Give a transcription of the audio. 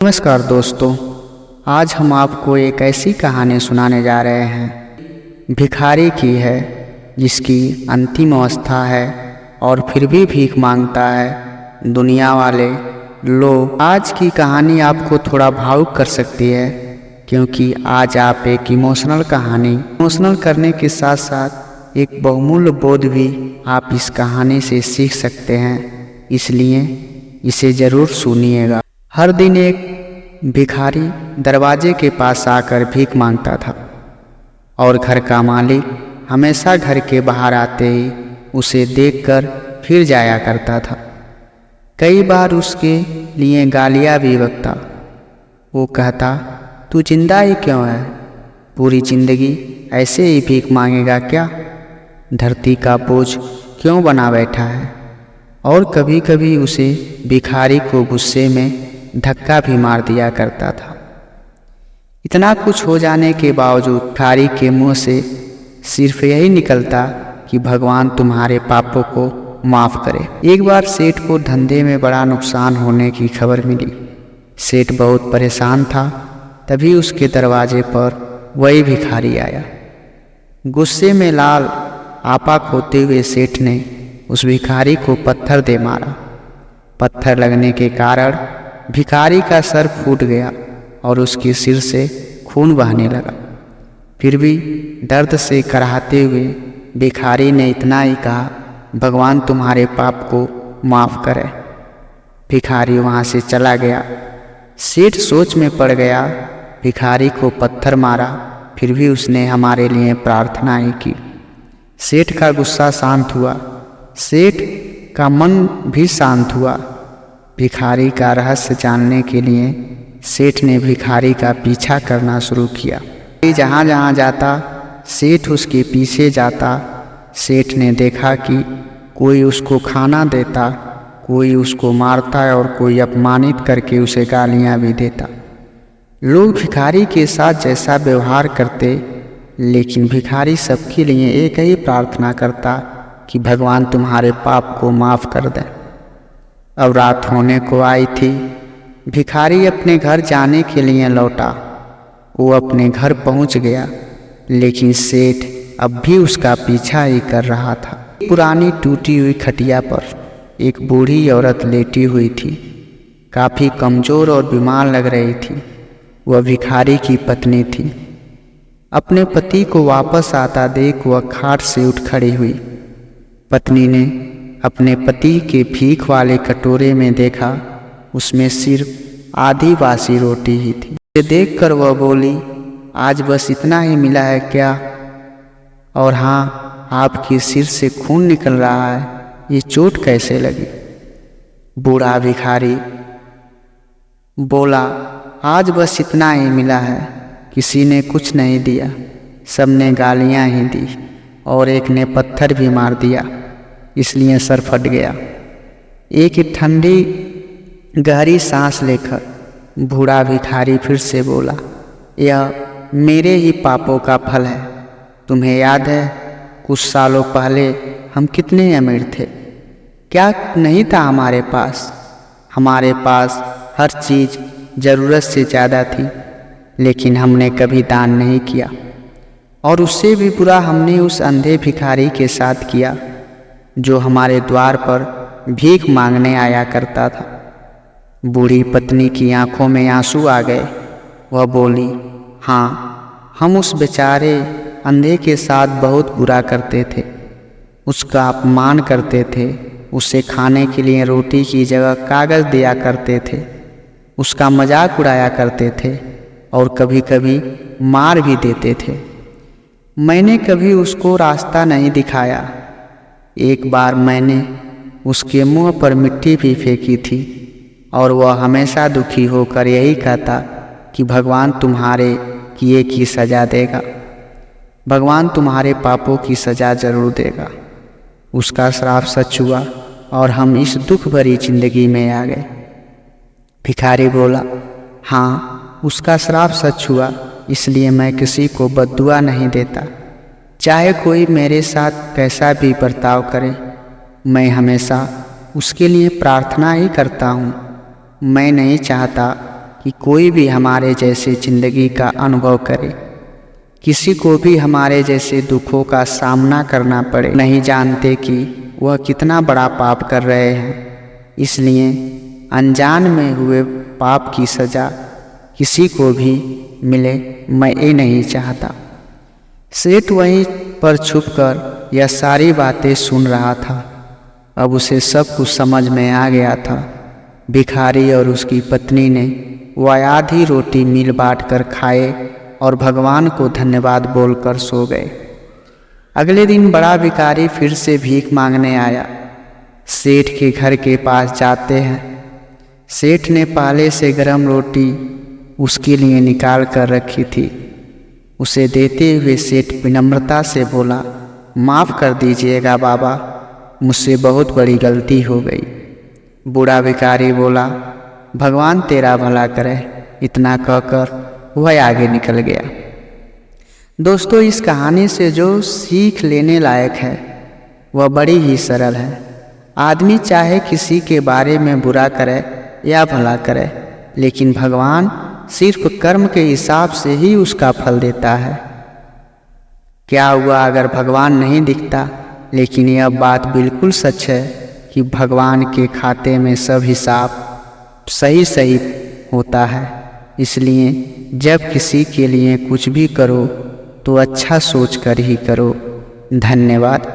नमस्कार दोस्तों, आज हम आपको एक ऐसी कहानी सुनाने जा रहे हैं। भिखारी की है जिसकी अंतिम अवस्था है और फिर भी भीख मांगता है दुनिया वाले लोग। आज की कहानी आपको थोड़ा भावुक कर सकती है क्योंकि आज आप एक इमोशनल करने के साथ साथ एक बहुमूल्य बोध भी आप इस कहानी से सीख सकते हैं, इसलिए इसे ज़रूर सुनिएगा। हर दिन एक भिखारी दरवाजे के पास आकर भीख मांगता था और घर का मालिक हमेशा घर के बाहर आते ही उसे देखकर फिर जाया करता था। कई बार उसके लिए गालियाँ भी बकता। वो कहता, तू जिंदा ही क्यों है? पूरी जिंदगी ऐसे ही भीख मांगेगा क्या? धरती का बोझ क्यों बना बैठा है? और कभी कभी उसे भिखारी को गुस्से में धक्का भी मार दिया करता था। इतना कुछ हो जाने के बावजूद भिखारी के मुंह से सिर्फ यही निकलता कि भगवान तुम्हारे पापों को माफ़ करे। एक बार सेठ को धंधे में बड़ा नुकसान होने की खबर मिली। सेठ बहुत परेशान था। तभी उसके दरवाजे पर वही भिखारी आया। गुस्से में लाल आपाक होते हुए सेठ ने उस भिखारी को पत्थर दे मारा। पत्थर लगने के कारण भिखारी का सर फूट गया और उसके सिर से खून बहने लगा। फिर भी दर्द से कराहते हुए भिखारी ने इतना ही कहा, भगवान तुम्हारे पाप को माफ़ करे। भिखारी वहाँ से चला गया। सेठ सोच में पड़ गया। भिखारी को पत्थर मारा, फिर भी उसने हमारे लिए प्रार्थना ही की। सेठ का गुस्सा शांत हुआ। सेठ का मन भी शांत हुआ। भिखारी का रहस्य जानने के लिए सेठ ने भिखारी का पीछा करना शुरू किया। जहाँ जहाँ जाता सेठ उसके पीछे जाता। सेठ ने देखा कि कोई उसको खाना देता, कोई उसको मारता और कोई अपमानित करके उसे गालियाँ भी देता। लोग भिखारी के साथ जैसा व्यवहार करते, लेकिन भिखारी सबके लिए एक ही प्रार्थना करता कि भगवान तुम्हारे पाप को माफ़ कर दे। अब रात होने को आई थी। भिखारी अपने घर जाने के लिए लौटा। वो अपने घर पहुंच गया, लेकिन सेठ अब भी उसका पीछा ही कर रहा था। पुरानी टूटी हुई खटिया पर एक बूढ़ी औरत लेटी हुई थी। काफ़ी कमज़ोर और बीमार लग रही थी। वह भिखारी की पत्नी थी। अपने पति को वापस आता देख वह खाट से उठ खड़ी हुई। पत्नी ने अपने पति के भीख वाले कटोरे में देखा, उसमें सिर्फ आधी बासी रोटी ही थी। उसे देखकर वह बोली, आज बस इतना ही मिला है क्या? और हाँ, आपके सिर से खून निकल रहा है, ये चोट कैसे लगी? बूढ़ा भिखारी बोला, आज बस इतना ही मिला है। किसी ने कुछ नहीं दिया, सबने गालियाँ ही दी और एक ने पत्थर भी मार दिया, इसलिए सर फट गया। एक ठंडी गहरी सांस लेकर बूढ़ा भिखारी फिर से बोला, यह मेरे ही पापों का फल है। तुम्हें याद है कुछ सालों पहले हम कितने अमीर थे? क्या नहीं था हमारे पास? हमारे पास हर चीज़ ज़रूरत से ज़्यादा थी, लेकिन हमने कभी दान नहीं किया। और उससे भी बुरा हमने उस अंधे भिखारी के साथ किया जो हमारे द्वार पर भीख मांगने आया करता था। बूढ़ी पत्नी की आंखों में आंसू आ गए। वह बोली, हाँ, हम उस बेचारे अंधे के साथ बहुत बुरा करते थे। उसका अपमान करते थे। उसे खाने के लिए रोटी की जगह कागज़ दिया करते थे। उसका मजाक उड़ाया करते थे और कभी कभी मार भी देते थे। मैंने कभी उसको रास्ता नहीं दिखाया। एक बार मैंने उसके मुंह पर मिट्टी भी फेंकी थी और वह हमेशा दुखी होकर यही कहता कि भगवान तुम्हारे किए की सज़ा देगा। भगवान तुम्हारे पापों की सज़ा जरूर देगा। उसका श्राप सच हुआ और हम इस दुख भरी जिंदगी में आ गए। भिखारी बोला, हाँ, उसका श्राप सच हुआ, इसलिए मैं किसी को बद्दुआ नहीं देता। चाहे कोई मेरे साथ कैसा भी बर्ताव करे, मैं हमेशा उसके लिए प्रार्थना ही करता हूँ। मैं नहीं चाहता कि कोई भी हमारे जैसे ज़िंदगी का अनुभव करे, किसी को भी हमारे जैसे दुखों का सामना करना पड़े। नहीं जानते कि वह कितना बड़ा पाप कर रहे हैं, इसलिए अनजान में हुए पाप की सज़ा किसी को भी मिले, मैं ये नहीं चाहता। सेठ वहीं पर छुपकर यह सारी बातें सुन रहा था। अब उसे सब कुछ समझ में आ गया था। भिखारी और उसकी पत्नी ने वह आधी रोटी मिल बांट कर खाए और भगवान को धन्यवाद बोलकर सो गए। अगले दिन बड़ा भिखारी फिर से भीख मांगने आया। सेठ के घर के पास जाते हैं। सेठ ने पहले से गर्म रोटी उसके लिए निकाल कर रखी थी। उसे देते हुए सेठ विनम्रता से बोला, माफ़ कर दीजिएगा बाबा, मुझसे बहुत बड़ी गलती हो गई। बूढ़ा भिखारी बोला, भगवान तेरा भला करे। इतना कहकर वह आगे निकल गया। दोस्तों, इस कहानी से जो सीख लेने लायक है वह बड़ी ही सरल है। आदमी चाहे किसी के बारे में बुरा करे या भला करे, लेकिन भगवान सिर्फ कर्म के हिसाब से ही उसका फल देता है। क्या हुआ अगर भगवान नहीं दिखता? लेकिन यह बात बिल्कुल सच है कि भगवान के खाते में सब हिसाब सही सही होता है। इसलिए जब किसी के लिए कुछ भी करो तो अच्छा सोच कर ही करो। धन्यवाद।